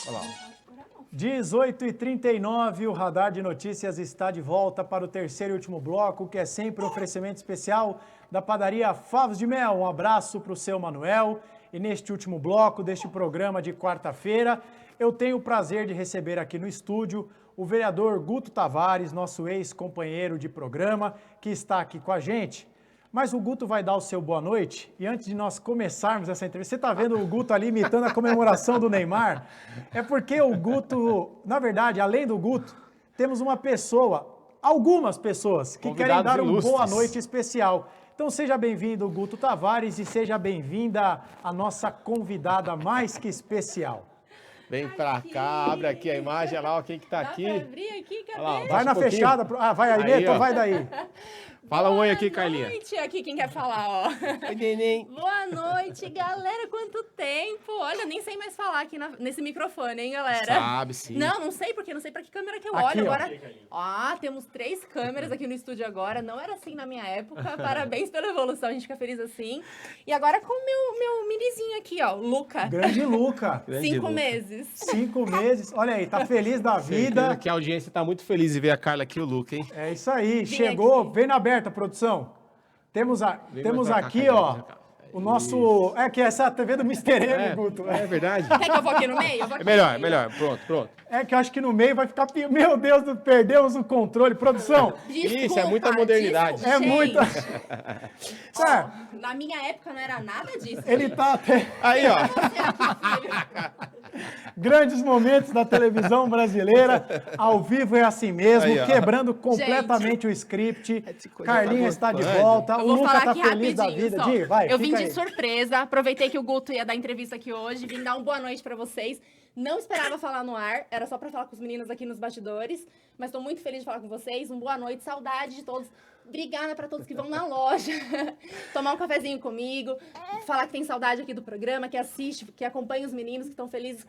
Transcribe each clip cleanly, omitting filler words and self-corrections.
Olha lá. 18h39, o Radar de Notícias está de volta para o terceiro e último bloco, que é sempre um oferecimento especial da padaria Favos de Mel. Um abraço para o seu Manuel. E neste último bloco deste programa de quarta-feira, eu tenho o prazer de receber aqui no estúdio o vereador Guto Tavares, nosso ex-companheiro de programa, que está aqui com a gente. Mas o Guto vai dar o seu boa noite, e antes de nós começarmos essa entrevista, você está vendo o Guto ali imitando a comemoração do Neymar? É porque o Guto, na verdade, além do Guto, temos uma pessoa, algumas pessoas, que querem dar um boa noite especial. Então seja bem-vindo, Guto Tavares, e seja bem-vinda a nossa convidada mais que especial. Vem pra cá, abre aqui a imagem, olha lá quem que tá aqui. Dá pra abrir aqui, cadê? Lá, Vai na fechada. Ah, vai aí, então vai daí. Fala um oi aqui, Carlinha. Boa noite, aqui quem quer falar, ó. Oi, neném. Boa noite, galera, quanto tempo. Olha, nem sei mais falar aqui nesse microfone, hein, galera. Sabe, sim. Não sei porque, não sei pra que câmera que eu Aqui, olho ó. agora. Temos 3 câmeras aqui no estúdio agora, não era assim na minha época. Parabéns pela evolução, a gente fica feliz assim. E agora com o meu minizinho aqui, ó, Luca. Grande Luca. 5 meses. 5 meses. Olha aí, tá feliz da vida. Que a audiência tá muito feliz de ver a Carla aqui e o Luca, hein? É isso aí, Vem chegou, aqui. vem na aberta, produção. Temos mais pra cá, aqui, Carlinha, ó, pra cá. o nosso... É que essa é a TV do Mr. M, Guto. É verdade. Quer que eu vou aqui no meio? Eu vou aqui É no meio. melhor. Pronto. É que eu acho que no meio vai ficar... Meu Deus, perdemos o controle. Produção, Desculpa, Isso, é muita modernidade. desculpa, é muita... gente. É, Na minha época não era nada disso. ele tá até... Aí, ó. Grandes momentos da televisão brasileira, ao vivo é assim mesmo, Aí, ó. quebrando completamente o script. coisa Carlinha tá está de gostando. volta, Eu o vou Luca falar tá aqui feliz da rapidinho, vida. só. Di, vai, Eu vim fica de aí. surpresa, aproveitei que o Guto ia dar entrevista aqui hoje, vim dar uma boa noite pra vocês. Não esperava falar no ar, era só pra falar com os meninos aqui nos bastidores, mas tô muito feliz de falar com vocês. Boa noite, saudade de todos. Obrigada pra todos que vão na loja, tomar um cafezinho comigo, falar que tem saudade aqui do programa, que assiste, que acompanha os meninos, que estão felizes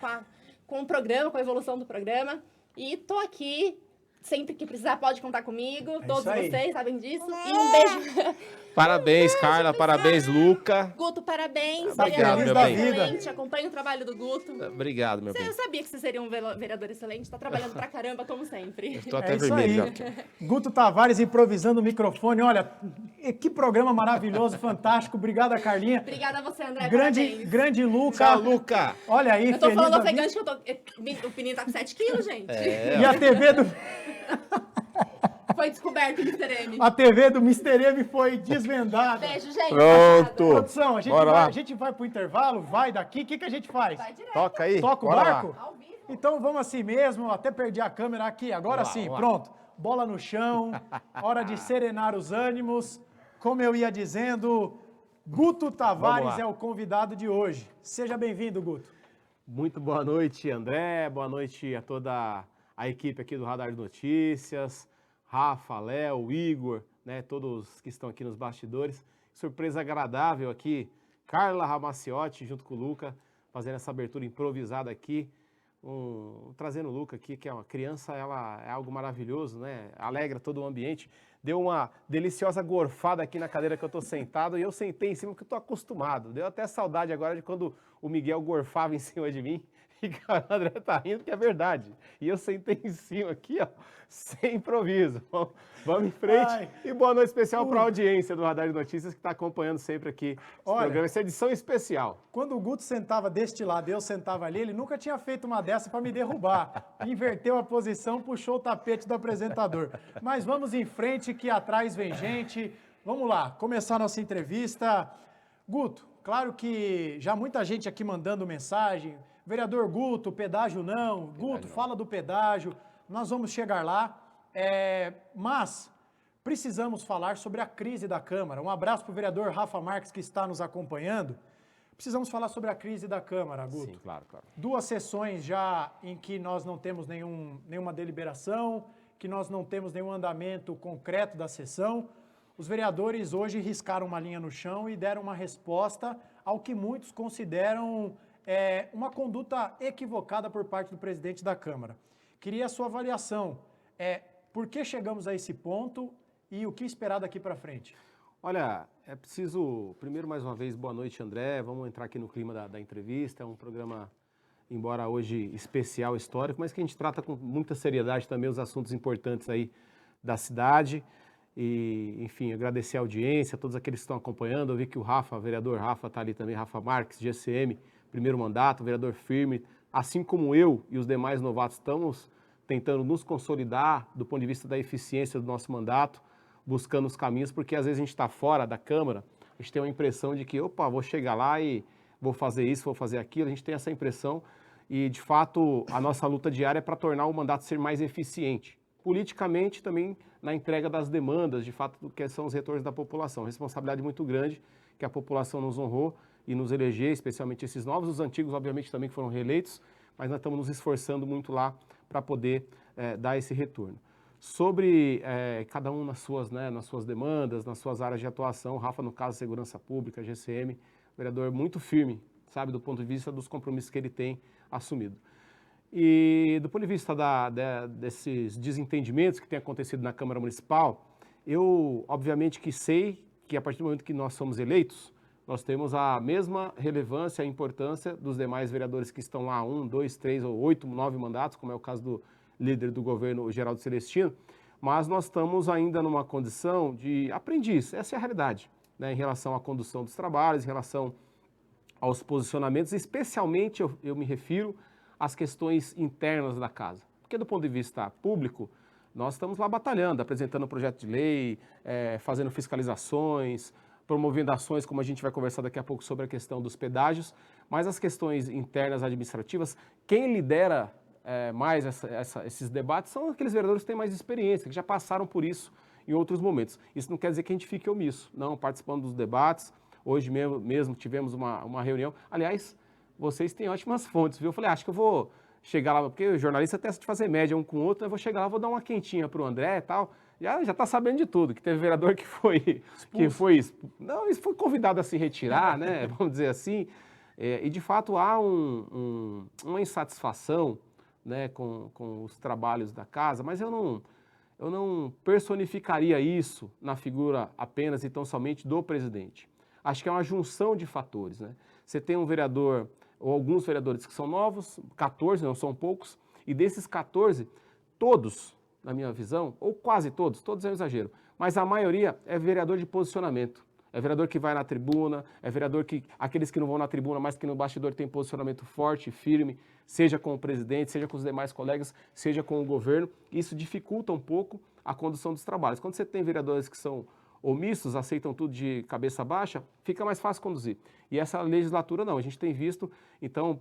com o programa, com a evolução do programa. E tô aqui, sempre que precisar pode contar comigo, todos isso aí. vocês sabem disso. E um beijo. Parabéns, Carla. Parabéns, Luca. Obrigado, parabéns. Tá vereador feliz da excelente, vida. acompanho o trabalho do Guto. Obrigado, meu bem. Eu sabia que você seria um vereador excelente, tá trabalhando pra caramba, como sempre. Tô até É isso vermelho aí. já. Guto Tavares improvisando o microfone. Olha, que programa maravilhoso, fantástico. Obrigada, Carlinha. Obrigada a você, André, parabéns. Grande Luca. Tchau, Luca. Olha aí, Eu tô feliz falando da vida. ofegante que o menino tá com 7 quilos, gente. E a TV do... Foi descoberto o Mr. M. A TV do Mr. M foi desvendada. Beijo, gente. Pronto. Produção, Bora lá. a gente vai pro intervalo, vai daqui, o que a gente faz? Vai direto. Toca aí. Toca o Bora lá. barco? Ao vivo. Então vamos assim mesmo, até perdi a câmera aqui, agora Vamos lá, sim, vamos lá. pronto. Bola no chão, hora de serenar os ânimos. Como eu ia dizendo, Guto Tavares Vamos lá. é o convidado de hoje. Seja bem-vindo, Guto. Muito boa noite, André. Boa noite a toda a equipe aqui do Radar de Notícias. Rafa, Léo, Igor, né, todos que estão aqui nos bastidores. Surpresa agradável aqui. Carla Ramaciotti junto com o Luca, fazendo essa abertura improvisada aqui. Trazendo o Luca aqui, que é uma criança, ela é algo maravilhoso, né? Alegra todo o ambiente. Deu uma deliciosa gorfada aqui na cadeira que eu tô sentado e eu sentei em cima porque eu tô acostumado. Deu até saudade agora de quando o Miguel gorfava em cima de mim. E cara, o André tá rindo que é verdade. E eu sentei em cima aqui, ó, sem improviso. Vamos em frente. Ai. E boa noite especial para a audiência do Radar de Notícias que está acompanhando sempre aqui esse Olha. programa, essa edição especial. Quando o Guto sentava deste lado e eu sentava ali, ele nunca tinha feito uma dessa para me derrubar. Inverteu a posição, puxou o tapete do apresentador. Mas vamos em frente, que atrás vem gente. Vamos lá, começar a nossa entrevista. Guto, claro que já muita gente aqui mandando mensagem. Vereador Guto, pedágio não. Guto, fala do pedágio. Nós vamos chegar lá. Mas precisamos falar sobre a crise da Câmara. Um abraço para o vereador Rafa Marques, que está nos acompanhando. Precisamos falar sobre a crise da Câmara, Guto. Sim, claro. 2 sessões já em que nós não temos nenhuma deliberação, que nós não temos nenhum andamento concreto da sessão. Os vereadores hoje riscaram uma linha no chão e deram uma resposta ao que muitos consideram uma conduta equivocada por parte do presidente da Câmara. Queria a sua avaliação. Por que chegamos a esse ponto e o que esperar daqui para frente? Olha, é preciso, primeiro mais uma vez, boa noite, André. Vamos entrar aqui no clima da entrevista. É um programa embora hoje especial, histórico, mas que a gente trata com muita seriedade também os assuntos importantes aí da cidade. E, enfim, agradecer a audiência, a todos aqueles que estão acompanhando. Eu vi que o Rafa, vereador Rafa, está ali também, Rafa Marques, GCM, primeiro mandato, vereador firme. Assim como eu e os demais novatos estamos tentando nos consolidar do ponto de vista da eficiência do nosso mandato, buscando os caminhos, porque às vezes a gente está fora da Câmara, a gente tem uma impressão de que, opa, vou chegar lá e vou fazer isso, vou fazer aquilo, a gente tem essa impressão e, de fato, a nossa luta diária é para tornar o mandato ser mais eficiente. Politicamente, também na entrega das demandas, de fato, do que são os retornos da população. Responsabilidade muito grande que a população nos honrou e nos eleger, especialmente esses novos, os antigos, obviamente, também que foram reeleitos, mas nós estamos nos esforçando muito lá para poder dar esse retorno. Sobre cada um nas suas demandas, nas suas áreas de atuação, o Rafa, no caso, Segurança Pública, GCM, vereador muito firme, sabe, do ponto de vista dos compromissos que ele tem assumido. E do ponto de vista desses desentendimentos que têm acontecido na Câmara Municipal, eu, obviamente, que sei que a partir do momento que nós somos eleitos, nós temos a mesma relevância e importância dos demais vereadores que estão lá 1, 2, 3 ou 8, 9 mandatos, como é o caso do líder do governo, o Geraldo Celestino, mas nós estamos ainda numa condição de aprendiz, essa é a realidade, né, em relação à condução dos trabalhos, em relação aos posicionamentos, especialmente eu me refiro às questões internas da casa. Porque do ponto de vista público, nós estamos lá batalhando, apresentando um projeto de lei, fazendo fiscalizações, promovendo ações, como a gente vai conversar daqui a pouco sobre a questão dos pedágios, mas as questões internas administrativas, quem lidera mais esses debates são aqueles vereadores que têm mais experiência, que já passaram por isso em outros momentos. Isso não quer dizer que a gente fique omisso, não, participando dos debates. Hoje mesmo tivemos uma reunião. Aliás, vocês têm ótimas fontes, viu? Eu falei, acho que eu vou chegar lá, porque o jornalista testa de fazer média um com o outro, eu vou chegar lá, vou dar uma quentinha para o André e tal. Já está sabendo de tudo, que teve vereador que foi convidado a se retirar, né? Vamos dizer assim. E de fato há uma insatisfação, né, com os trabalhos da casa, mas eu não personificaria isso na figura apenas e tão somente do presidente. Acho que é uma junção de fatores, né? Você tem um vereador, ou alguns vereadores que são novos, 14, não são poucos, e desses 14, todos, na minha visão, ou quase todos é um exagero, mas a maioria é vereador de posicionamento. É vereador que vai na tribuna, é vereador que, aqueles que não vão na tribuna, mas que no bastidor tem posicionamento forte, firme, seja com o presidente, seja com os demais colegas, seja com o governo. Isso dificulta um pouco a condução dos trabalhos. Quando você tem vereadores que são omissos, aceitam tudo de cabeça baixa, fica mais fácil conduzir. E essa legislatura não, a gente tem visto, então,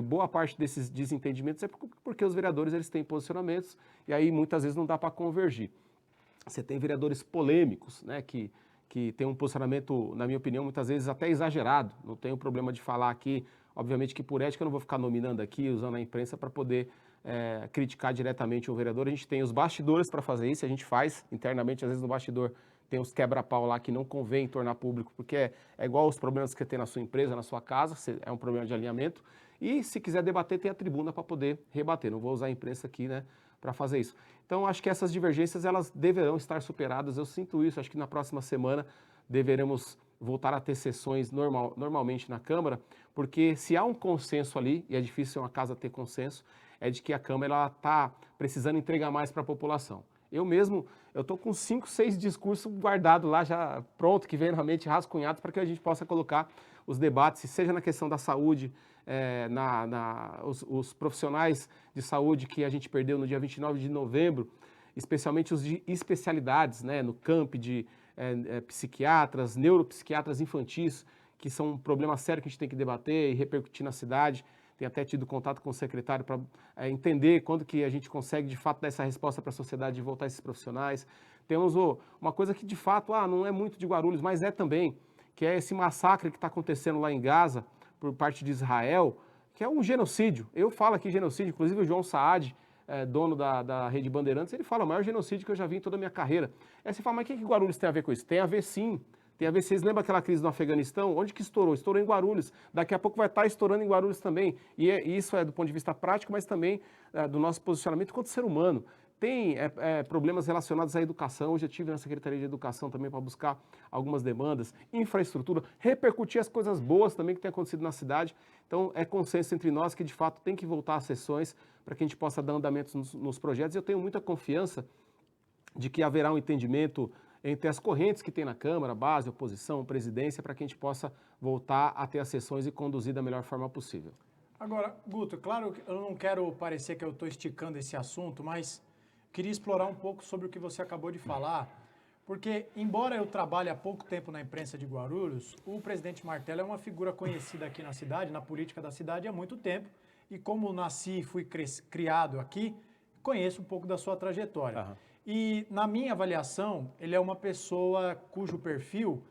boa parte desses desentendimentos é porque os vereadores eles têm posicionamentos e aí muitas vezes não dá para convergir. Você tem vereadores polêmicos, né, que tem um posicionamento, na minha opinião, muitas vezes até exagerado. Não tenho problema de falar aqui, obviamente que por ética eu não vou ficar nominando aqui, usando a imprensa para poder criticar diretamente o vereador. A gente tem os bastidores para fazer isso, a gente faz internamente, às vezes no bastidor tem os quebra-pau lá que não convém tornar público, porque é igual os problemas que você tem na sua empresa, na sua casa, é um problema de alinhamento. E se quiser debater, tem a tribuna para poder rebater. Não vou usar a imprensa aqui, né, para fazer isso. Então, acho que essas divergências, elas deverão estar superadas. Eu sinto isso, acho que na próxima semana deveremos voltar a ter sessões normalmente na Câmara, porque se há um consenso ali, e é difícil uma casa ter consenso, é de que a Câmara está precisando entregar mais para a população. Eu estou com 5, 6 discursos guardados lá, já pronto, que vem realmente rascunhados para que a gente possa colocar os debates, seja na questão da saúde, os profissionais de saúde que a gente perdeu no dia 29 de novembro, especialmente os de especialidades, né, no campo de psiquiatras, neuropsiquiatras infantis, que são um problema sério que a gente tem que debater e repercutir na cidade. Tenho até tido contato com o secretário para entender quando que a gente consegue, de fato, dar essa resposta para a sociedade de voltar esses profissionais. Temos uma coisa que, de fato, não é muito de Guarulhos, mas é também, que é esse massacre que está acontecendo lá em Gaza, por parte de Israel, que é um genocídio. Eu falo aqui genocídio, inclusive o João Saad, dono da Rede Bandeirantes, ele fala, o maior genocídio que eu já vi em toda a minha carreira. Aí você fala, mas o que Guarulhos tem a ver com isso? Tem a ver sim. Tem a ver, vocês lembram aquela crise no Afeganistão? Onde que estourou? Estourou em Guarulhos. Daqui a pouco vai estar estourando em Guarulhos também. E isso é do ponto de vista prático, mas também do nosso posicionamento contra o ser humano. tem problemas relacionados à educação. Eu já estive na Secretaria de Educação também para buscar algumas demandas, infraestrutura, repercutir as coisas boas também que tem acontecido na cidade. Então, é consenso entre nós que, de fato, tem que voltar às sessões para que a gente possa dar andamento nos projetos. Eu tenho muita confiança de que haverá um entendimento entre as correntes que tem na Câmara, base, oposição, presidência, para que a gente possa voltar a ter as sessões e conduzir da melhor forma possível. Agora, Guto, claro que eu não quero parecer que eu estou esticando esse assunto, mas queria explorar um pouco sobre o que você acabou de falar, porque, embora eu trabalhe há pouco tempo na imprensa de Guarulhos, o presidente Martello é uma figura conhecida aqui na cidade, na política da cidade, há muito tempo, e como nasci e fui criado aqui, conheço um pouco da sua trajetória. Aham. E, na minha avaliação, ele é uma pessoa cujo perfil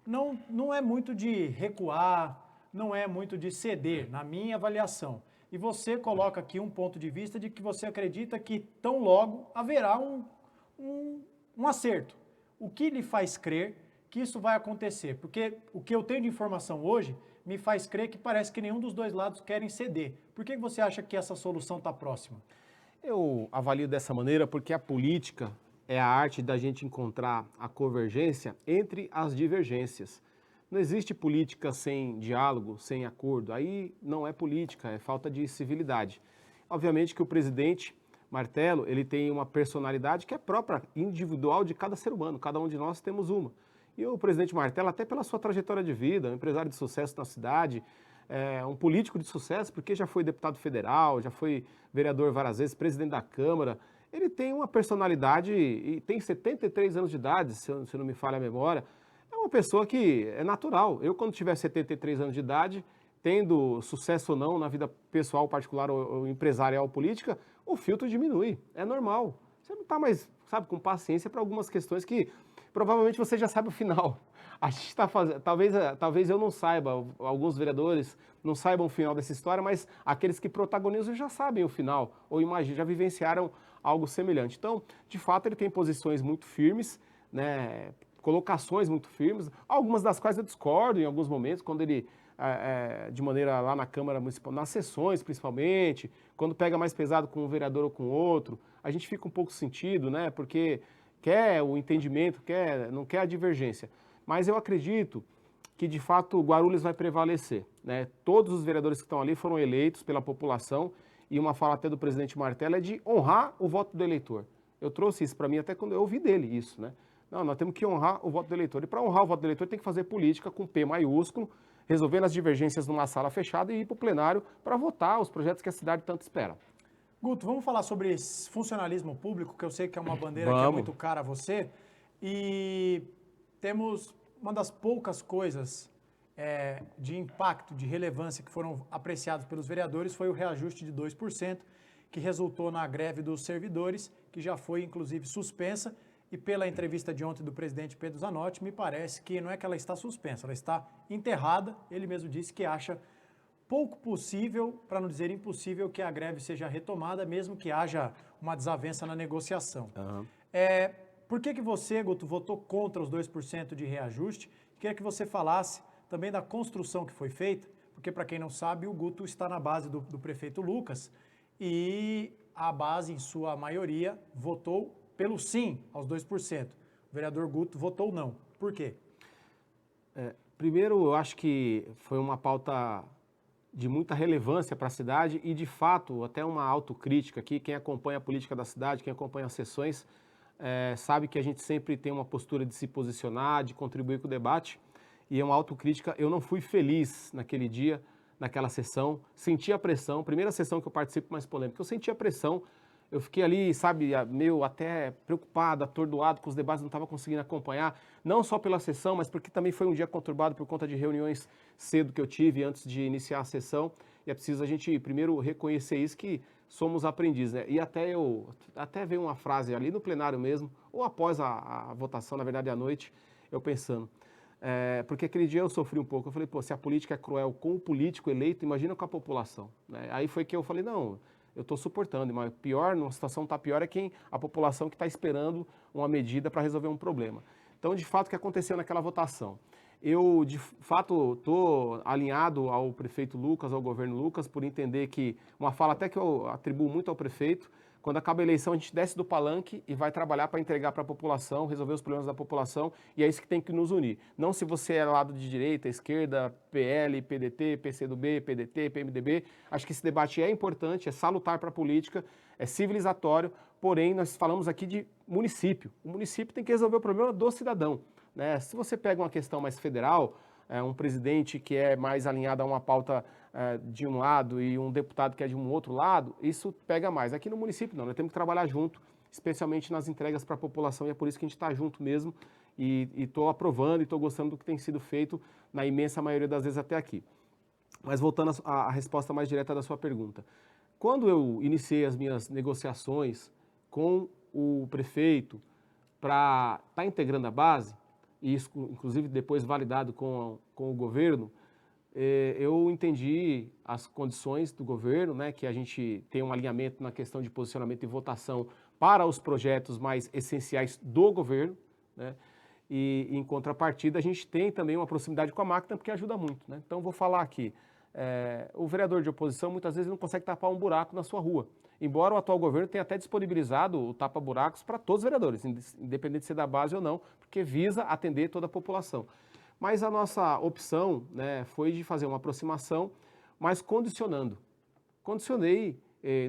não é muito de recuar, não é muito de ceder, na minha avaliação. E você coloca aqui um ponto de vista de que você acredita que tão logo haverá um acerto. O que lhe faz crer que isso vai acontecer? Porque o que eu tenho de informação hoje me faz crer que parece que nenhum dos dois lados querem ceder. Por que você acha que essa solução está próxima? Eu avalio dessa maneira porque a política é a arte da gente encontrar a convergência entre as divergências. Não existe política sem diálogo, sem acordo. Aí não é política, é falta de civilidade. Obviamente que o presidente Martello, ele tem uma personalidade que é própria, individual de cada ser humano. Cada um de nós temos uma. E o presidente Martello, até pela sua trajetória de vida, um empresário de sucesso na cidade, um político de sucesso, porque já foi deputado federal, já foi vereador várias vezes, presidente da Câmara. Ele tem uma personalidade e tem 73 anos de idade, se não me falha a memória. É uma pessoa que é natural. Eu, quando tiver 73 anos de idade, tendo sucesso ou não na vida pessoal, particular ou empresarial, política, o filtro diminui. É normal. Você não está mais, sabe, com paciência para algumas questões que provavelmente você já sabe o final. A gente está fazendo, talvez eu não saiba, alguns vereadores não saibam o final dessa história, mas aqueles que protagonizam já sabem o final, ou imagina, já vivenciaram algo semelhante. Então, de fato, ele tem posições muito firmes, né, colocações muito firmes, algumas das quais eu discordo em alguns momentos, quando ele, de maneira lá na Câmara Municipal, nas sessões principalmente, quando pega mais pesado com um vereador ou com outro, a gente fica um pouco sentido, né, porque quer o entendimento, não quer a divergência. Mas eu acredito que, de fato, Guarulhos vai prevalecer, né? Todos os vereadores que estão ali foram eleitos pela população e uma fala até do presidente Martello é de honrar o voto do eleitor. Eu trouxe isso para mim até quando eu ouvi dele isso, né? Não, nós temos que honrar o voto do eleitor. E para honrar o voto do eleitor tem que fazer política com P maiúsculo, resolvendo as divergências numa sala fechada e ir para o plenário para votar os projetos que a cidade tanto espera. Guto, vamos falar sobre funcionalismo público, que eu sei que é uma bandeira que é muito cara a você. E temos uma das poucas coisas de impacto, de relevância que foram apreciados pelos vereadores foi o reajuste de 2%, que resultou na greve dos servidores, que já foi inclusive suspensa. E pela entrevista de ontem do presidente Pedro Zanotti, me parece que não é que ela está suspensa, ela está enterrada. Ele mesmo disse que acha pouco possível, para não dizer impossível, que a greve seja retomada, mesmo que haja uma desavença na negociação. Uhum. Por que você, Guto, votou contra os 2% de reajuste? Queria que você falasse também da construção que foi feita, porque, para quem não sabe, o Guto está na base do prefeito Lucas e a base, em sua maioria, votou pelo sim aos 2%. O vereador Guto votou não. Por quê? Primeiro, eu acho que foi uma pauta de muita relevância para a cidade e, de fato, até uma autocrítica aqui. Quem acompanha a política da cidade, quem acompanha as sessões, sabe que a gente sempre tem uma postura de se posicionar, de contribuir com o debate. E é uma autocrítica. Eu não fui feliz naquele dia, naquela sessão. Senti a pressão. Primeira sessão que eu participo mais polêmica. Eu senti a pressão. Eu fiquei ali, sabe, meio até preocupado, atordoado com os debates, não estava conseguindo acompanhar, não só pela sessão, mas porque também foi um dia conturbado por conta de reuniões cedo que eu tive antes de iniciar a sessão. E é preciso a gente primeiro reconhecer isso, que somos aprendizes, né? E até veio uma frase ali no plenário mesmo, ou após a votação, na verdade à noite, eu pensando. Porque aquele dia eu sofri um pouco, eu falei, pô, se a política é cruel com o político eleito, imagina com a população, né? Aí foi que eu falei, não, eu estou suportando, mas pior, numa situação está pior, é a população que está esperando uma medida para resolver um problema. Então, de fato, o que aconteceu naquela votação? Eu, de fato, estou alinhado ao prefeito Lucas, ao governo Lucas, por entender que, uma fala até que eu atribuo muito ao prefeito, Quando acaba a eleição, a gente desce do palanque e vai trabalhar para entregar para a população, resolver os problemas da população, e é isso que tem que nos unir. Não se você é lado de direita, esquerda, PL, PDT, PCdoB, PDT, PMDB. Acho que esse debate é importante, é salutar para a política, é civilizatório, porém nós falamos aqui de município. O município tem que resolver o problema do cidadão, né? Se você pega uma questão mais federal, um presidente que é mais alinhado a uma pauta de um lado e um deputado que é de um outro lado, isso pega mais. Aqui no município não, nós temos que trabalhar junto, especialmente nas entregas para a população, e é por isso que a gente está junto mesmo, e estou aprovando e estou gostando do que tem sido feito na imensa maioria das vezes até aqui. Mas voltando à resposta mais direta da sua pergunta. Quando eu iniciei as minhas negociações com o prefeito para estar integrando a base, e isso inclusive depois validado com o governo, eu entendi as condições do governo, né, que a gente tem um alinhamento na questão de posicionamento e votação para os projetos mais essenciais do governo, né, e em contrapartida a gente tem também uma proximidade com a máquina, porque ajuda muito, né? Então vou falar aqui, o vereador de oposição muitas vezes não consegue tapar um buraco na sua rua, embora o atual governo tenha até disponibilizado o tapa-buracos para todos os vereadores, independente de ser da base ou não, porque visa atender toda a população. Mas a nossa opção, né, foi de fazer uma aproximação, mas condicionando. Condicionei,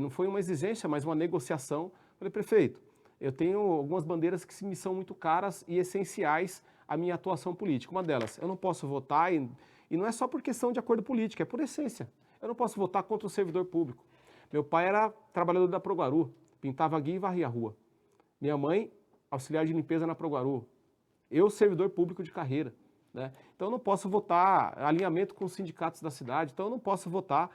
não foi uma exigência, mas uma negociação. Falei, prefeito, eu tenho algumas bandeiras que me são muito caras e essenciais à minha atuação política. Uma delas, eu não posso votar, e não é só por questão de acordo político, é por essência. Eu não posso votar contra o servidor público. Meu pai era trabalhador da Proguaru, pintava guia e varria a rua. Minha mãe, auxiliar de limpeza na Proguaru. Eu, servidor público de carreira. Né? Então eu não posso votar alinhamento com os sindicatos da cidade, então eu não posso votar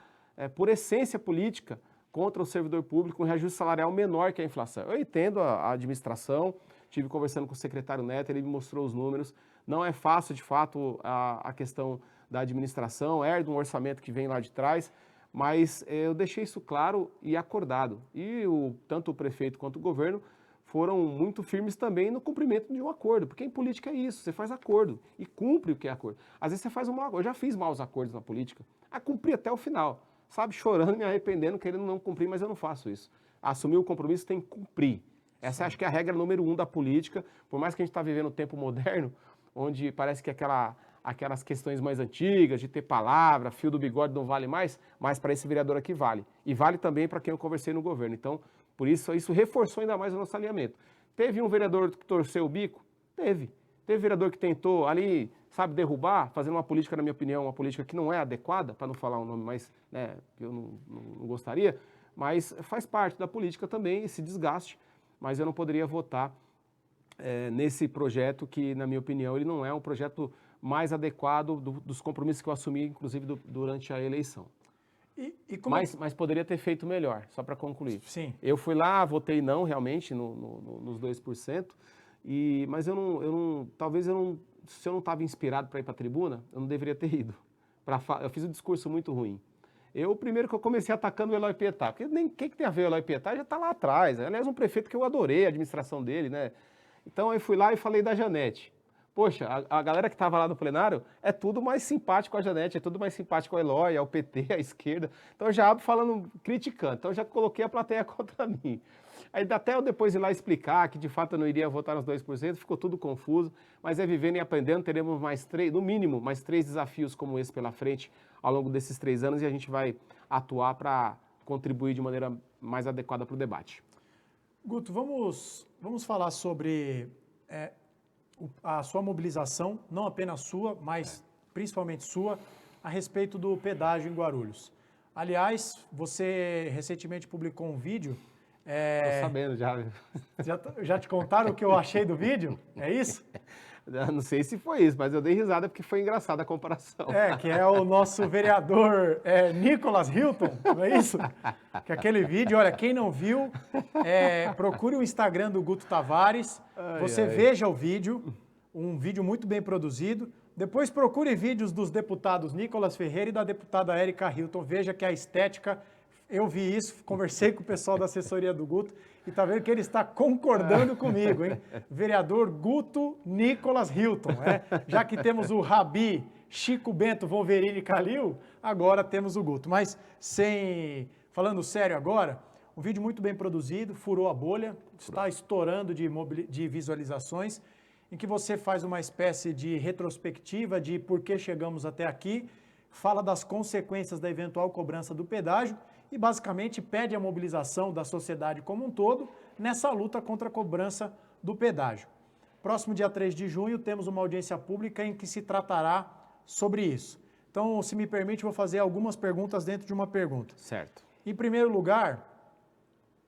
por essência política contra o servidor público um reajuste salarial menor que a inflação. Eu entendo a administração, estive conversando com o secretário Neto, ele me mostrou os números, não é fácil de fato a questão da administração, de um orçamento que vem lá de trás, mas eu deixei isso claro e acordado. E tanto o prefeito quanto o governo foram muito firmes também no cumprimento de um acordo, porque em política é isso, você faz acordo e cumpre o que é acordo. Às vezes você faz um mau acordo, eu já fiz maus acordos na política, cumpri até o final, sabe, chorando, me arrependendo, querendo não cumprir, mas eu não faço isso. Assumir o compromisso tem que cumprir. Essa acho que é a regra número 1 da política, por mais que a gente está vivendo um tempo moderno, onde parece que aquelas questões mais antigas, de ter palavra, fio do bigode não vale mais, mas para esse vereador aqui vale. E vale também para quem eu conversei no governo. Então, por isso reforçou ainda mais o nosso alinhamento. Teve um vereador que torceu o bico? Teve. Teve vereador que tentou ali, sabe, derrubar, fazendo uma política, na minha opinião, uma política que não é adequada, para não falar um nome mais, né, que eu não gostaria, mas faz parte da política também esse desgaste, mas eu não poderia votar nesse projeto que, na minha opinião, ele não é um projeto mais adequado dos compromissos que eu assumi, inclusive, durante a eleição. Mas poderia ter feito melhor, só para concluir. Sim. Eu fui lá, votei não, realmente, nos 2%, mas talvez se eu não estava inspirado para ir para a tribuna, eu não deveria ter ido. Eu fiz um discurso muito ruim. Primeiro que eu comecei atacando o Eloy Pietá, porque nem quem que tem a ver o Eloy Pietá já está lá atrás. Aliás, um prefeito que eu adorei a administração dele, né? Então eu fui lá e falei da Janete. Poxa, a galera que estava lá no plenário é tudo mais simpático a Janete, é tudo mais simpático ao Eloy, ao PT, à esquerda. Então eu já abro falando, criticando. Então eu já coloquei a plateia contra mim. Aí até eu depois ir lá explicar que de fato eu não iria votar nos 2%, ficou tudo confuso. Mas é vivendo e aprendendo, teremos no mínimo, mais 3 desafios como esse pela frente ao longo desses 3 anos e a gente vai atuar para contribuir de maneira mais adequada para o debate. Guto, vamos falar sobre a sua mobilização, não apenas sua, mas principalmente sua, a respeito do pedágio em Guarulhos. Aliás, você recentemente publicou um vídeo. Tô sabendo já. Já te contaram o que eu achei do vídeo? É isso? Eu não sei se foi isso, mas eu dei risada porque foi engraçada a comparação. Que é o nosso vereador Nicolas Hilton, não é isso? Que aquele vídeo, olha, quem não viu, procure o Instagram do Guto Tavares, veja o vídeo, um vídeo muito bem produzido. Depois procure vídeos dos deputados Nicolas Ferreira e da deputada Érica Hilton, veja que a estética, eu vi isso, conversei com o pessoal da assessoria do Guto, e tá vendo que ele está concordando comigo, hein? Vereador Guto Nicolas Hilton, Já que temos o Rabi, Chico Bento, Wolverine e Calil, agora temos o Guto. Mas falando sério agora, Um vídeo muito bem produzido, furou a bolha, está estourando de visualizações, em que você faz uma espécie de retrospectiva de por que chegamos até aqui, fala das consequências da eventual cobrança do pedágio e basicamente pede a mobilização da sociedade como um todo nessa luta contra a cobrança do pedágio. Próximo dia 3 de junho temos uma audiência pública em que se tratará sobre isso. Então, se me permite, vou fazer algumas perguntas dentro de uma pergunta. Certo. Em primeiro lugar,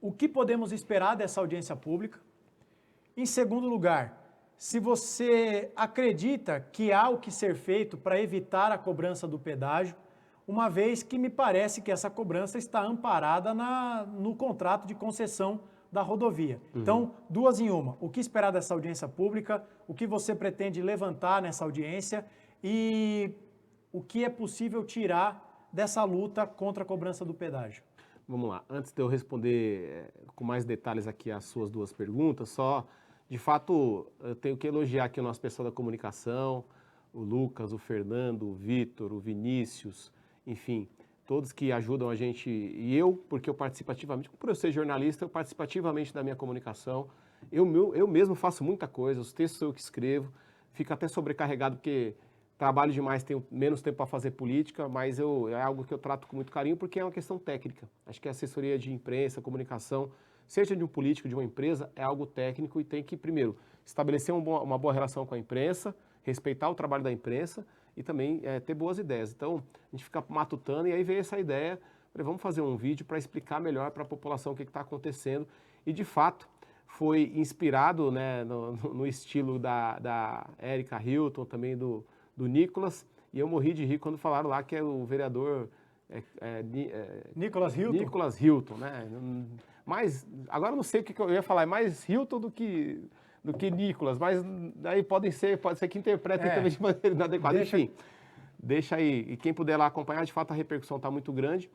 o que podemos esperar dessa audiência pública? Em segundo lugar, se você acredita que há o que ser feito para evitar a cobrança do pedágio, uma vez que me parece que essa cobrança está amparada no contrato de concessão da rodovia. Então, duas em uma. O que esperar dessa audiência pública? O que você pretende levantar nessa audiência? E o que é possível tirar dessa luta contra a cobrança do pedágio? Vamos lá. Antes de eu responder com mais detalhes aqui as suas duas perguntas, só, de fato, eu tenho que elogiar aqui o nosso pessoal da comunicação, o Lucas, o Fernando, o Vitor, o Vinícius, enfim, todos que ajudam a gente, e eu, porque eu participo ativamente, por eu ser jornalista, eu participo ativamente da minha comunicação, eu mesmo faço muita coisa, os textos eu que escrevo, fico até sobrecarregado porque trabalho demais, tenho menos tempo para fazer política, mas é algo que eu trato com muito carinho porque é uma questão técnica. Acho que a assessoria de imprensa, comunicação, seja de um político, de uma empresa, é algo técnico e tem que, primeiro, estabelecer uma boa relação com a imprensa, respeitar o trabalho da imprensa e também ter boas ideias. Então, a gente fica matutando e aí veio essa ideia, falei, vamos fazer um vídeo para explicar melhor para a população o que está acontecendo. E, de fato, foi inspirado, né, no estilo da Erika Hilton, também do Nicolas, e eu morri de rir quando falaram lá que é o vereador Nicolas Hilton? Nicolas Hilton, né? Mas, agora eu não sei o que eu ia falar, é mais Hilton do que Nicolas, mas aí pode ser que interpretem também de maneira inadequada. Enfim, deixa aí, e quem puder lá acompanhar, de fato a repercussão está muito grande,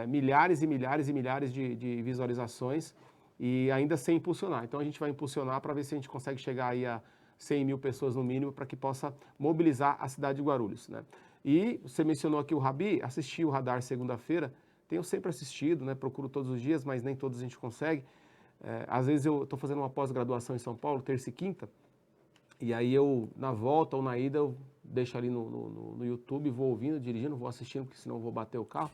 milhares e milhares e milhares de visualizações e ainda sem impulsionar. Então a gente vai impulsionar para ver se a gente consegue chegar aí a 100 mil pessoas no mínimo para que possa mobilizar a cidade de Guarulhos, né? E você mencionou aqui o Rabi, assisti o Radar segunda-feira, tenho sempre assistido, né? Procuro todos os dias, mas nem todos a gente consegue. Às vezes eu estou fazendo uma pós-graduação em São Paulo, terça e quinta, e aí eu, na volta ou na ida, eu deixo ali no YouTube, vou ouvindo, dirigindo, vou assistindo, porque senão eu vou bater o carro,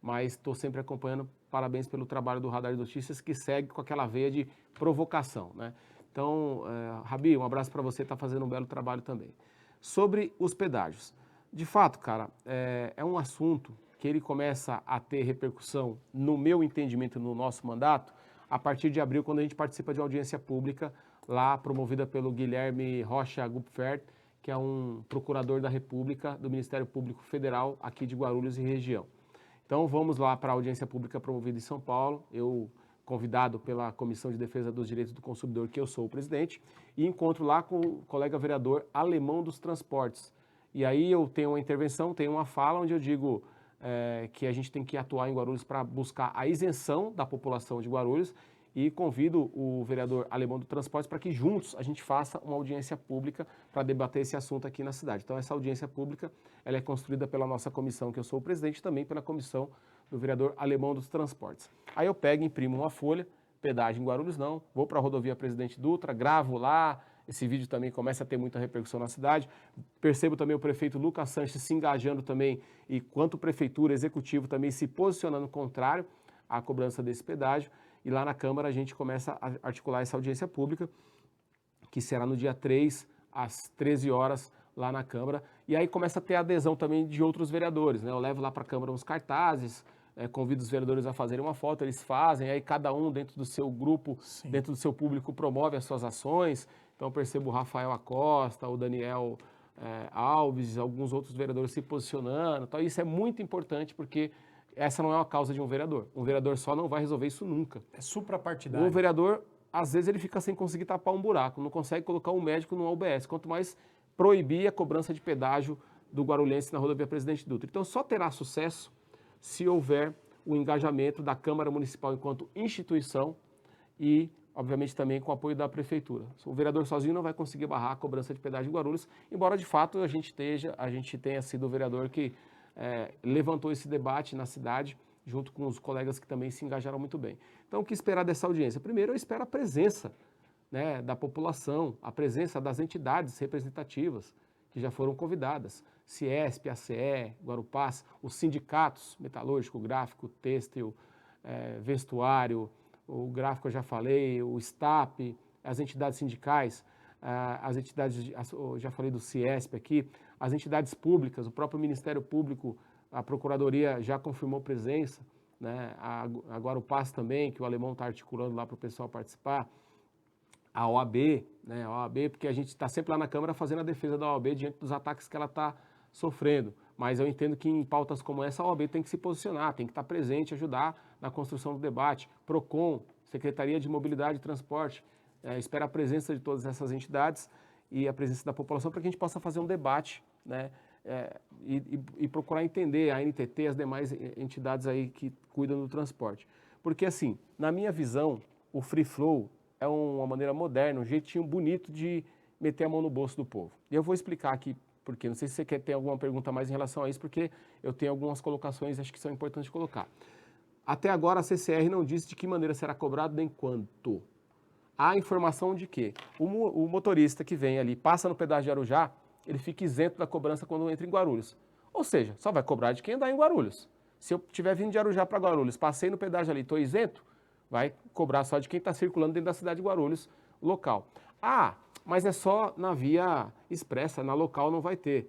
mas estou sempre acompanhando. Parabéns pelo trabalho do Radar de Notícias, que segue com aquela veia de provocação, né? Então, Rabi, um abraço para você, está fazendo um belo trabalho também. Sobre os pedágios. De fato, cara, é um assunto que ele começa a ter repercussão, no meu entendimento, no nosso mandato, a partir de abril, quando a gente participa de uma audiência pública, lá promovida pelo Guilherme Rocha Gupfert, que é um procurador da República, do Ministério Público Federal, aqui de Guarulhos e região. Então, vamos lá para a audiência pública promovida em São Paulo, eu convidado pela Comissão de Defesa dos Direitos do Consumidor, que eu sou o presidente, e encontro lá com o colega vereador Alemão dos Transportes. E aí eu tenho uma intervenção, tenho uma fala onde eu digo que a gente tem que atuar em Guarulhos para buscar a isenção da população de Guarulhos e convido o vereador Alemão dos Transportes para que juntos a gente faça uma audiência pública para debater esse assunto aqui na cidade. Então essa audiência pública ela é construída pela nossa comissão, que eu sou o presidente, e também pela comissão do vereador Alemão dos Transportes. Aí eu pego e imprimo uma folha, pedágio em Guarulhos não, vou para a rodovia Presidente Dutra, gravo lá, esse vídeo também começa a ter muita repercussão na cidade. Percebo também o prefeito Lucas Sanches se engajando também, e quanto prefeitura, executivo também se posicionando contrário à cobrança desse pedágio. E lá na Câmara a gente começa a articular essa audiência pública, que será no dia 3, às 13 horas, lá na Câmara. E aí começa a ter adesão também de outros vereadores, né? Eu levo lá para a Câmara uns cartazes, convido os vereadores a fazerem uma foto, eles fazem, aí cada um dentro do seu grupo, Sim. dentro do seu público, promove as suas ações. Então eu percebo o Rafael Acosta, o Daniel Alves, alguns outros vereadores se posicionando. Então isso é muito importante porque essa não é uma causa de um vereador. Um vereador só não vai resolver isso nunca. É suprapartidário. O vereador, às vezes, ele fica sem conseguir tapar um buraco, não consegue colocar um médico no UBS, quanto mais proibir a cobrança de pedágio do guarulhense na rodovia Presidente Dutra. Então só terá sucesso se houver o engajamento da Câmara Municipal enquanto instituição e, obviamente, também com o apoio da Prefeitura. O vereador sozinho não vai conseguir barrar a cobrança de pedágio em Guarulhos, embora, de fato, a gente tenha sido o vereador que levantou esse debate na cidade junto com os colegas que também se engajaram muito bem. Então, o que esperar dessa audiência? Primeiro, eu espero a presença, né, da população, a presença das entidades representativas que já foram convidadas, Ciesp, ACE, Guarupás, os sindicatos, metalúrgico, gráfico, têxtil, vestuário, o gráfico eu já falei, o STAP, as entidades sindicais, as entidades, eu já falei do Ciesp aqui, as entidades públicas, o próprio Ministério Público, a Procuradoria já confirmou presença, né? A Guarupás também, que o Alemão está articulando lá para o pessoal participar, a OAB, né? A OAB, porque a gente está sempre lá na Câmara fazendo a defesa da OAB diante dos ataques que ela está sofrendo, mas eu entendo que em pautas como essa a OAB tem que se posicionar, tem que estar presente, ajudar na construção do debate. PROCON, Secretaria de Mobilidade e Transporte, espera a presença de todas essas entidades e a presença da população para que a gente possa fazer um debate, né? E procurar entender a NTT e as demais entidades aí que cuidam do transporte. Porque assim, na minha visão, o free flow é uma maneira moderna, um jeitinho bonito de meter a mão no bolso do povo. E eu vou explicar aqui porque não sei se você ter alguma pergunta mais em relação a isso, porque eu tenho algumas colocações, acho que são importantes colocar. Até agora a CCR não disse de que maneira será cobrado nem quanto. Há informação de que o motorista que vem ali, passa no pedágio de Arujá, ele fica isento da cobrança quando entra em Guarulhos. Ou seja, só vai cobrar de quem andar em Guarulhos. Se eu estiver vindo de Arujá para Guarulhos, passei no pedágio ali, estou isento, vai cobrar só de quem está circulando dentro da cidade de Guarulhos, local. Ah, mas é só na via expressa, na local não vai ter.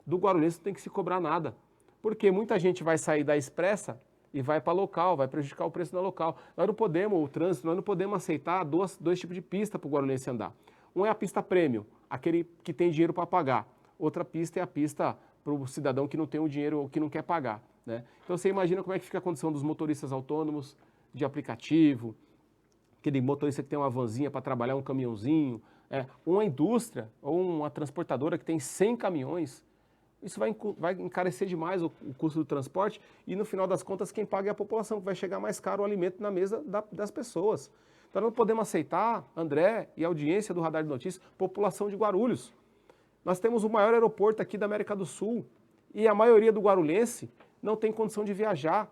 Do Guarulhense não tem que se cobrar nada. Porque muita gente vai sair da expressa e vai para local, vai prejudicar o preço da local. Nós não podemos, o trânsito, nós não podemos aceitar dois tipos de pista para o Guarulhense andar. Um é a pista premium, aquele que tem dinheiro para pagar. Outra pista é a pista para o cidadão que não tem o dinheiro ou que não quer pagar, né? Então você imagina como é que fica a condição dos motoristas autônomos, de aplicativo, aquele motorista que tem uma vanzinha para trabalhar, um caminhãozinho, uma indústria ou uma transportadora que tem 100 caminhões. Isso vai encarecer demais o custo do transporte e, no final das contas, quem paga é a população, que vai chegar mais caro o alimento na mesa das pessoas. Então, não podemos aceitar, André e a audiência do Radar de Notícias, população de Guarulhos. Nós temos o maior aeroporto aqui da América do Sul e a maioria do guarulhense não tem condição de viajar.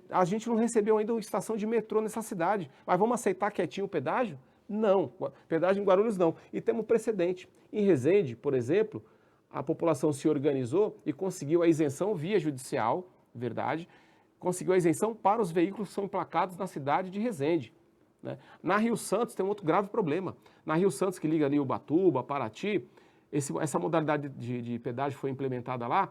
A gente não recebeu ainda uma estação de metrô nessa cidade, mas vamos aceitar quietinho o pedágio? Não, pedágio em Guarulhos não. E temos precedente. Em Resende, por exemplo, a população se organizou e conseguiu a isenção via judicial, verdade, conseguiu a isenção para os veículos que são emplacados na cidade de Resende, né? Na Rio Santos tem um outro grave problema. Na Rio Santos, que liga ali Ubatuba, Paraty, essa modalidade de pedágio foi implementada lá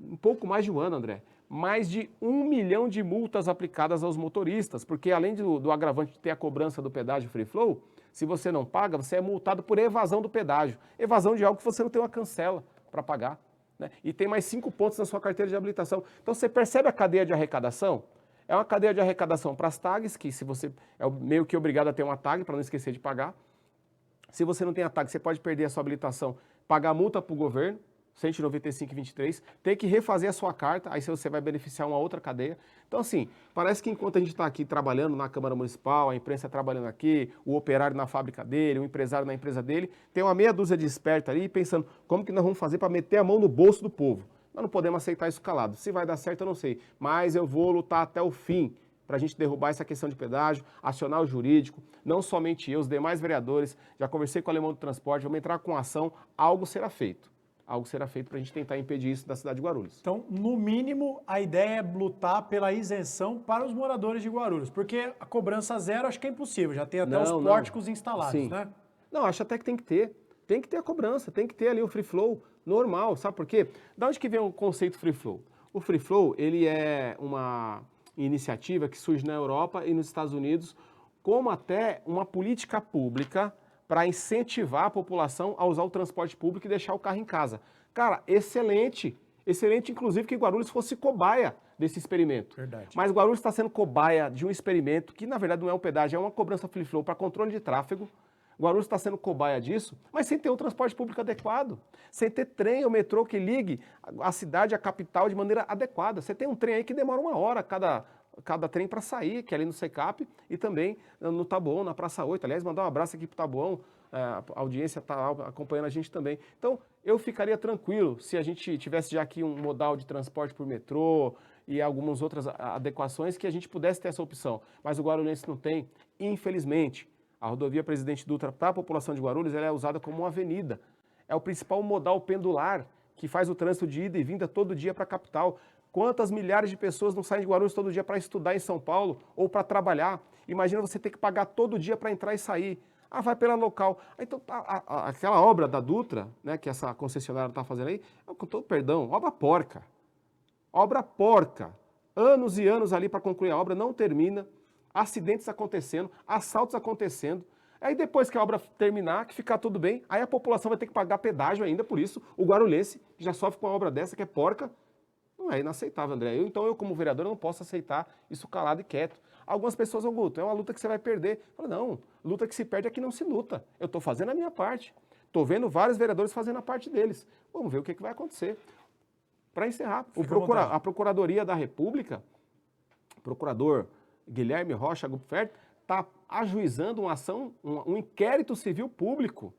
um pouco mais de um ano, André. Mais de 1 milhão de multas aplicadas aos motoristas, porque além do agravante de ter a cobrança do pedágio free flow, se você não paga, você é multado por evasão do pedágio. Evasão de algo que você não tem uma cancela para pagar, né? E tem mais 5 pontos na sua carteira de habilitação. Então você percebe a cadeia de arrecadação? É uma cadeia de arrecadação para as tags, que se você é meio que obrigado a ter uma tag para não esquecer de pagar. Se você não tem a tag, você pode perder a sua habilitação, pagar multa para o governo, 195,23, tem que refazer a sua carta, aí você vai beneficiar uma outra cadeia. Então, assim, parece que enquanto a gente está aqui trabalhando na Câmara Municipal, a imprensa trabalhando aqui, o operário na fábrica dele, o empresário na empresa dele, tem uma meia dúzia de espertos ali pensando como que nós vamos fazer para meter a mão no bolso do povo. Nós não podemos aceitar isso calado. Se vai dar certo, eu não sei, mas eu vou lutar até o fim para a gente derrubar essa questão de pedágio, acionar o jurídico, não somente eu, os demais vereadores, já conversei com o Alemão do Transporte, vamos entrar com ação, algo será feito. Algo será feito para a gente tentar impedir isso da cidade de Guarulhos. Então, no mínimo, a ideia é lutar pela isenção para os moradores de Guarulhos, porque a cobrança zero acho que é impossível, já tem até os pórticos instalados, sim, né? Não, acho até que tem que ter a cobrança, tem que ter ali o free flow normal, sabe por quê? Da onde que vem o conceito free flow? O free flow, ele é uma iniciativa que surge na Europa e nos Estados Unidos como até uma política pública para incentivar a população a usar o transporte público e deixar o carro em casa. Cara, excelente. Excelente, inclusive, que Guarulhos fosse cobaia desse experimento. Verdade. Mas Guarulhos está sendo cobaia de um experimento que, na verdade, não é um pedágio, é uma cobrança free flow para controle de tráfego. Guarulhos está sendo cobaia disso, mas sem ter um transporte público adequado. Sem ter trem ou metrô que ligue a cidade à capital de maneira adequada. Você tem um trem aí que demora 1 hora cada trem para sair, que é ali no Secap e também no Taboão, na Praça 8. Aliás, mandar um abraço aqui para o Taboão, a audiência está acompanhando a gente também. Então, eu ficaria tranquilo se a gente tivesse já aqui um modal de transporte por metrô, e algumas outras adequações que a gente pudesse ter essa opção. Mas o guarulhense não tem, infelizmente. A rodovia Presidente Dutra, para a população de Guarulhos, ela é usada como uma avenida. É o principal modal pendular que faz o trânsito de ida e vinda todo dia para a capital. Quantas milhares de pessoas não saem de Guarulhos todo dia para estudar em São Paulo ou para trabalhar? Imagina você ter que pagar todo dia para entrar e sair. Ah, vai pela local. Então, aquela obra da Dutra, né, que essa concessionária está fazendo aí, com todo perdão, obra porca. Obra porca. Anos e anos ali para concluir a obra, não termina. Acidentes acontecendo, assaltos acontecendo. Aí depois que a obra terminar, que ficar tudo bem, aí a população vai ter que pagar pedágio ainda, por isso o guarulhense que já sofre com uma obra dessa, que é porca, não é inaceitável, André. Então eu, como vereador, não posso aceitar isso calado e quieto. Algumas pessoas vão, Guto, é uma luta que você vai perder. Eu falo, não, luta que se perde é que não se luta. Eu estou fazendo a minha parte. Estou vendo vários vereadores fazendo a parte deles. Vamos ver o que vai acontecer. Para encerrar, a Procuradoria da República, o procurador Guilherme Rocha Gupfert, está ajuizando uma ação, um inquérito civil público.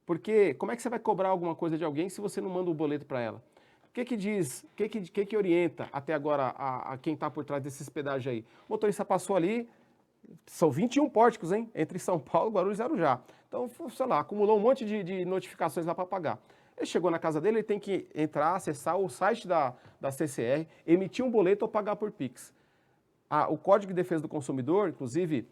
Porque como é que você vai cobrar alguma coisa de alguém se você não manda o boleto para ela? O que diz, o que orienta até agora a quem está por trás desses pedágios aí? O motorista passou ali, são 21 pórticos, hein? Entre São Paulo, Guarulhos e Arujá. Então, sei lá, acumulou um monte de notificações lá para pagar. Ele chegou na casa dele, ele tem que entrar, acessar o site da CCR, emitir um boleto ou pagar por Pix. O Código de Defesa do Consumidor, inclusive,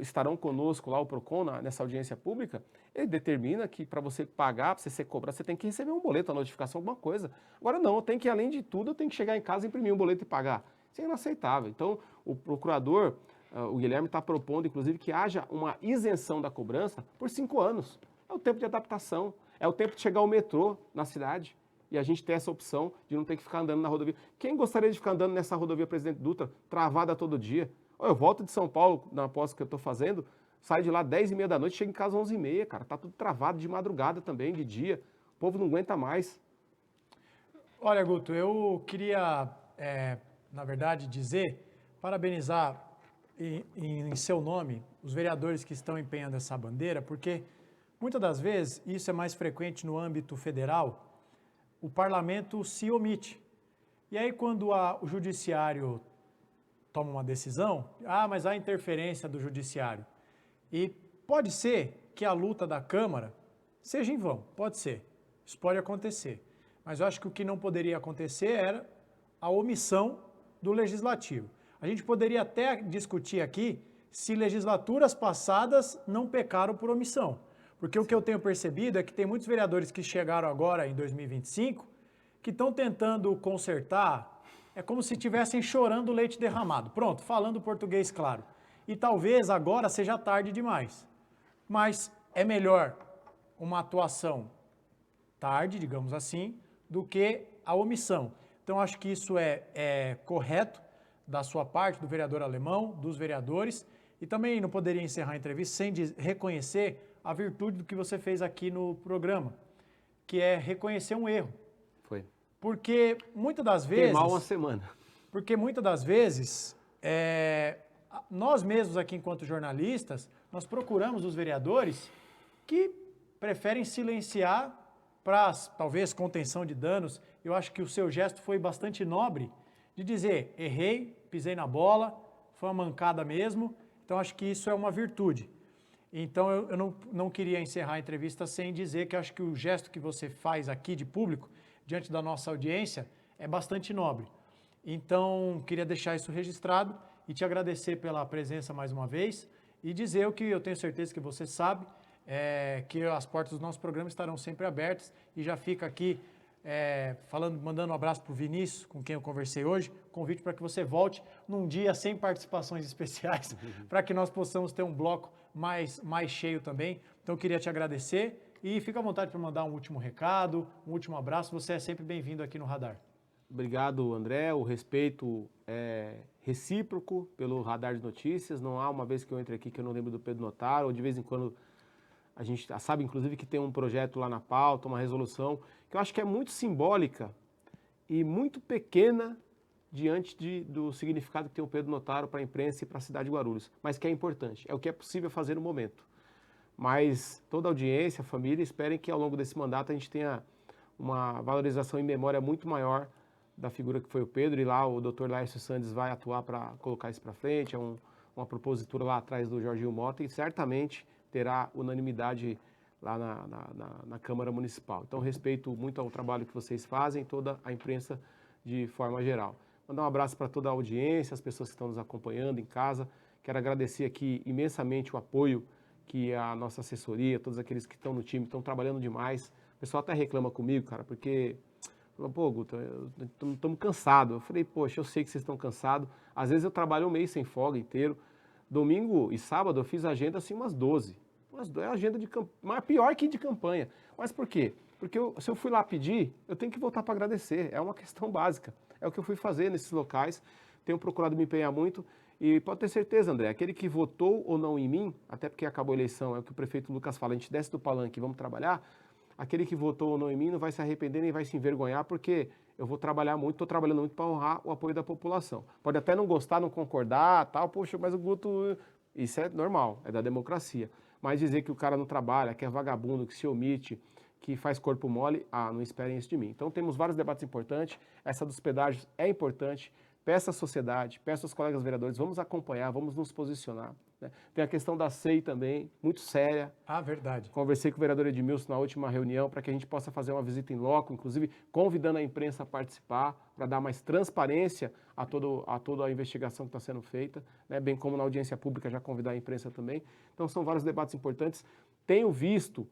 estarão conosco lá, o PROCON, nessa audiência pública, ele determina que para você pagar, para você ser cobrado, você tem que receber um boleto, uma notificação, alguma coisa. Agora não, tem que, além de tudo, eu tenho que chegar em casa, imprimir um boleto e pagar. Isso é inaceitável. Então, o procurador, o Guilherme, está propondo, inclusive, que haja uma isenção da cobrança por 5 anos. É o tempo de adaptação, é o tempo de chegar ao metrô na cidade. E a gente tem essa opção de não ter que ficar andando na rodovia. Quem gostaria de ficar andando nessa rodovia Presidente Dutra, travada todo dia? Eu volto de São Paulo, na aposta que eu estou fazendo, saio de lá 10h30 da noite, chego em casa 11h30, cara. Tá tudo travado de madrugada também, de dia. O povo não aguenta mais. Olha, Guto, eu queria, na verdade, parabenizar em seu nome os vereadores que estão empenhando essa bandeira, porque muitas das vezes, isso é mais frequente no âmbito federal, o parlamento se omite. E aí, quando o judiciário toma uma decisão, mas há interferência do judiciário. E pode ser que a luta da Câmara seja em vão, pode ser. Isso pode acontecer. Mas eu acho que o que não poderia acontecer era a omissão do Legislativo. A gente poderia até discutir aqui se legislaturas passadas não pecaram por omissão. Porque o que eu tenho percebido é que tem muitos vereadores que chegaram agora em 2025 que estão tentando consertar, é como se estivessem chorando leite derramado. Pronto, falando português claro. E talvez agora seja tarde demais. Mas é melhor uma atuação tarde, digamos assim, do que a omissão. Então acho que isso é correto da sua parte, do vereador Alemão, dos vereadores. E também não poderia encerrar a entrevista sem reconhecer a virtude do que você fez aqui no programa, que é reconhecer um erro. Foi. Porque muitas das vezes... Queimar uma semana. Porque muitas das vezes, nós mesmos aqui enquanto jornalistas, nós procuramos os vereadores que preferem silenciar para, talvez, contenção de danos. Eu acho que o seu gesto foi bastante nobre de dizer, errei, pisei na bola, foi uma mancada mesmo. Então, acho que isso é uma virtude. Então, eu não queria encerrar a entrevista sem dizer que acho que o gesto que você faz aqui de público, diante da nossa audiência, é bastante nobre. Então, queria deixar isso registrado e te agradecer pela presença mais uma vez e dizer o que eu tenho certeza que você sabe, que as portas do nosso programa estarão sempre abertas e já fica aqui mandando um abraço para o Vinícius, com quem eu conversei hoje, convite para que você volte num dia sem participações especiais, para que nós possamos ter um bloco mais cheio também. Então, eu queria te agradecer e fica à vontade para mandar um último recado, um último abraço. Você é sempre bem-vindo aqui no Radar. Obrigado, André. O respeito é recíproco pelo Radar de Notícias. Não há uma vez que eu entre aqui que eu não lembro do Pedro Notaro, ou de vez em quando a gente sabe, inclusive, que tem um projeto lá na pauta, uma resolução, que eu acho que é muito simbólica e muito pequena diante do significado que tem o Pedro Notaro para a imprensa e para a cidade de Guarulhos, mas que é importante, é o que é possível fazer no momento. Mas toda a audiência, a família, esperem que ao longo desse mandato a gente tenha uma valorização em memória muito maior da figura que foi o Pedro, e lá o doutor Laércio Sandes vai atuar para colocar isso para frente, uma propositura lá atrás do Jorginho Mota, e certamente terá unanimidade lá na Câmara Municipal. Então, respeito muito ao trabalho que vocês fazem, toda a imprensa de forma geral. Mandar um abraço para toda a audiência, as pessoas que estão nos acompanhando em casa. Quero agradecer aqui imensamente o apoio que a nossa assessoria, todos aqueles que estão no time, estão trabalhando demais. O pessoal até reclama comigo, cara, porque... Pô, Guto, estamos cansados. Eu falei, poxa, eu sei que vocês estão cansados. Às vezes eu trabalho um mês sem folga inteiro. Domingo e sábado eu fiz agenda assim umas 12. É agenda de campanha, mas pior que de campanha. Mas por quê? Porque se eu fui lá pedir, eu tenho que voltar para agradecer. É uma questão básica. É o que eu fui fazer nesses locais. Tenho procurado me empenhar muito. E pode ter certeza, André, aquele que votou ou não em mim, até porque acabou a eleição, é o que o prefeito Lucas fala, a gente desce do palanque e vamos trabalhar. Aquele que votou ou não em mim não vai se arrepender nem vai se envergonhar, porque eu vou trabalhar muito, estou trabalhando muito para honrar o apoio da população. Pode até não gostar, não concordar, tal, poxa, mas o Guto, isso é normal, é da democracia. Mas dizer que o cara não trabalha, que é vagabundo, que se omite, que faz corpo mole, não esperem isso de mim. Então temos vários debates importantes, essa dos pedágios é importante, peço à sociedade, peço aos colegas vereadores, vamos acompanhar, vamos nos posicionar. Né? Tem a questão da SEI também, muito séria. Verdade. Conversei com o vereador Edmilson na última reunião para que a gente possa fazer uma visita em loco, inclusive convidando a imprensa a participar, para dar mais transparência a toda a investigação que está sendo feita, né? Bem como na audiência pública já convidar a imprensa também. Então são vários debates importantes. Tenho visto,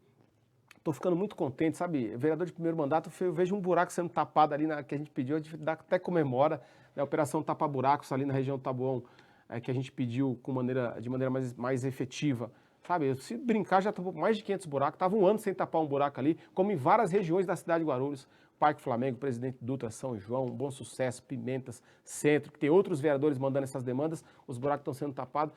estou ficando muito contente, sabe? Vereador de primeiro mandato, eu vejo um buraco sendo tapado ali que a gente pediu, a gente até comemora, né? A operação tapa-buracos ali na região do Taboão, que a gente pediu de maneira mais efetiva. Sabe, se brincar, já tapou mais de 500 buracos, estava um ano sem tapar um buraco ali, como em várias regiões da cidade de Guarulhos, Parque Flamengo, Presidente Dutra, São João, Bom Sucesso, Pimentas, Centro, que tem outros vereadores mandando essas demandas, os buracos estão sendo tapados.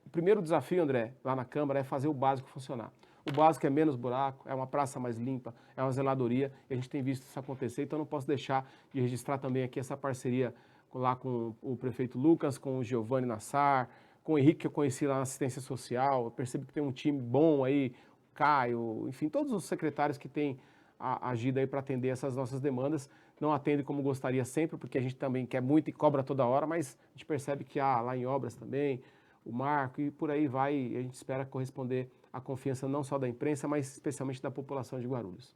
O primeiro desafio, André, lá na Câmara, é fazer o básico funcionar. O básico é menos buraco, é uma praça mais limpa, é uma zeladoria, e a gente tem visto isso acontecer, então não posso deixar de registrar também aqui essa parceria lá com o prefeito Lucas, com o Giovanni Nassar, com o Henrique, que eu conheci lá na assistência social. Eu percebo que tem um time bom aí, Caio, enfim, todos os secretários que têm agido aí para atender essas nossas demandas. Não atende como gostaria sempre, porque a gente também quer muito e cobra toda hora, mas a gente percebe que há lá em obras também, o Marco, e por aí vai, e a gente espera corresponder à confiança não só da imprensa, mas especialmente da população de Guarulhos.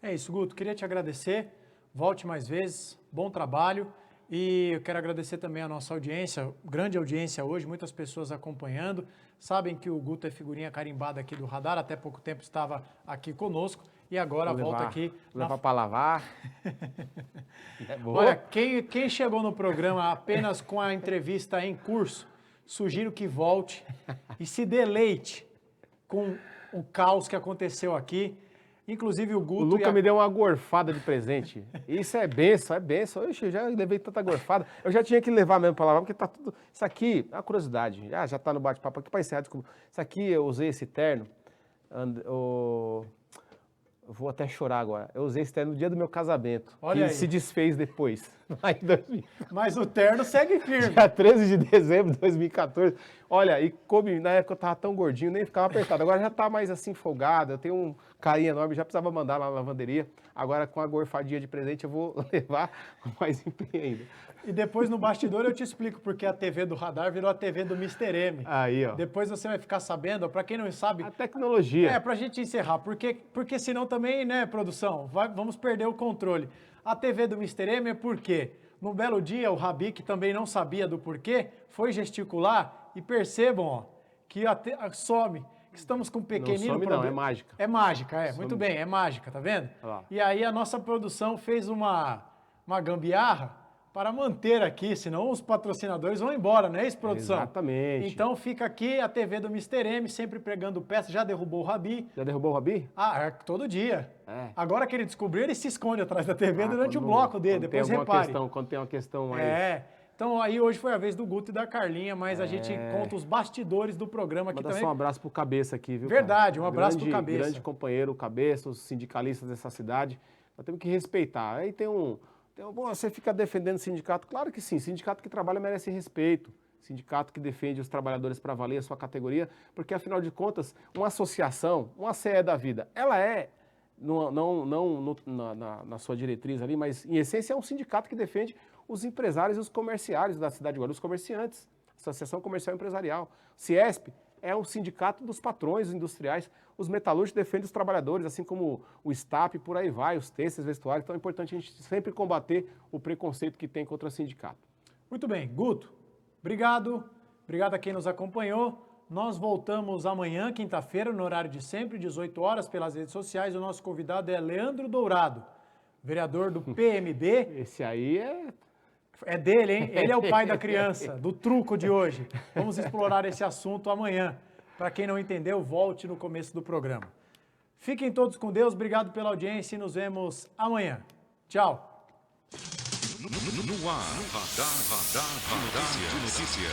É isso, Guto. Queria te agradecer. Volte mais vezes. Bom trabalho. E eu quero agradecer também a nossa audiência, grande audiência hoje, muitas pessoas acompanhando. Sabem que o Guto é figurinha carimbada aqui do Radar, até pouco tempo estava aqui conosco e agora volta aqui. Levar para lavar. Olha, quem chegou no programa apenas com a entrevista em curso, sugiro que volte e se deleite com o caos que aconteceu aqui. Inclusive o Guto... O Luca me deu uma gorfada de presente. Isso é benção, é benção. Eu já levei tanta gorfada. Eu já tinha que levar mesmo para lavar, porque tá tudo... Isso aqui é uma curiosidade. Já tá no bate-papo aqui para encerrar, desculpa. Isso aqui eu usei esse terno. Eu vou até chorar agora. Eu usei esse terno no dia do meu casamento. Olha que aí. Se desfez depois. Mas o terno segue firme. Dia 13 de dezembro de 2014. Olha, e coube, na época eu tava tão gordinho, nem ficava apertado. Agora já tá mais assim, folgado. Eu tenho um carinho enorme, já precisava mandar lá na lavanderia. Agora com a gorfadinha de presente eu vou levar com mais empenho ainda. E depois no bastidor eu te explico porque a TV do Radar virou a TV do Mr. M. Aí, ó. Depois você vai ficar sabendo, para quem não sabe... A tecnologia. Pra gente encerrar, porque senão também, né, produção, vamos perder o controle. A TV do Mr. M é porque, num belo dia, o Rabi, que também não sabia do porquê, foi gesticular e percebam, ó, que some, que estamos com um pequenino Não some problema. não, é mágica. É mágica, muito bem, é mágica, tá vendo? Olha lá. E aí a nossa produção fez uma gambiarra para manter aqui, senão os patrocinadores vão embora, não é isso, produção? Exatamente. Então fica aqui a TV do Mr. M, sempre pregando peça, já derrubou o Rabi. Já derrubou o Rabi? Todo dia. É. Agora que ele descobriu, ele se esconde atrás da TV durante o bloco dele, depois repare. Quando tem uma questão mais... Então aí hoje foi a vez do Guto e da Carlinha, mas a gente conta os bastidores do programa aqui Manda também. só um abraço pro Cabeça aqui, viu? Verdade, cara? um abraço pro Cabeça. Grande companheiro, o Cabeça, os sindicalistas dessa cidade. Nós temos que respeitar. Aí você fica defendendo o sindicato? Claro que sim, sindicato que trabalha merece respeito. Sindicato que defende os trabalhadores para valer a sua categoria, porque afinal de contas, uma associação, uma CE da vida, ela é na sua diretriz ali, mas em essência é um sindicato que defende os empresários e os comerciários da cidade de Guarulhos, os comerciantes, Associação Comercial e Empresarial. Ciesp é um sindicato dos patrões industriais, os metalúrgicos defendem os trabalhadores, assim como o STAP, por aí vai, os têxteis, vestuários. Então é importante a gente sempre combater o preconceito que tem contra o sindicato. Muito bem, Guto, obrigado. Obrigado a quem nos acompanhou. Nós voltamos amanhã, quinta-feira, no horário de sempre, 18 horas, pelas redes sociais. O nosso convidado é Leandro Dourado, vereador do PMB. Esse aí é... É dele, hein? Ele é o pai da criança, do truco de hoje. Vamos explorar esse assunto amanhã. Para quem não entendeu, volte no começo do programa. Fiquem todos com Deus, obrigado pela audiência e nos vemos amanhã. Tchau. No ar, Radar de Notícias.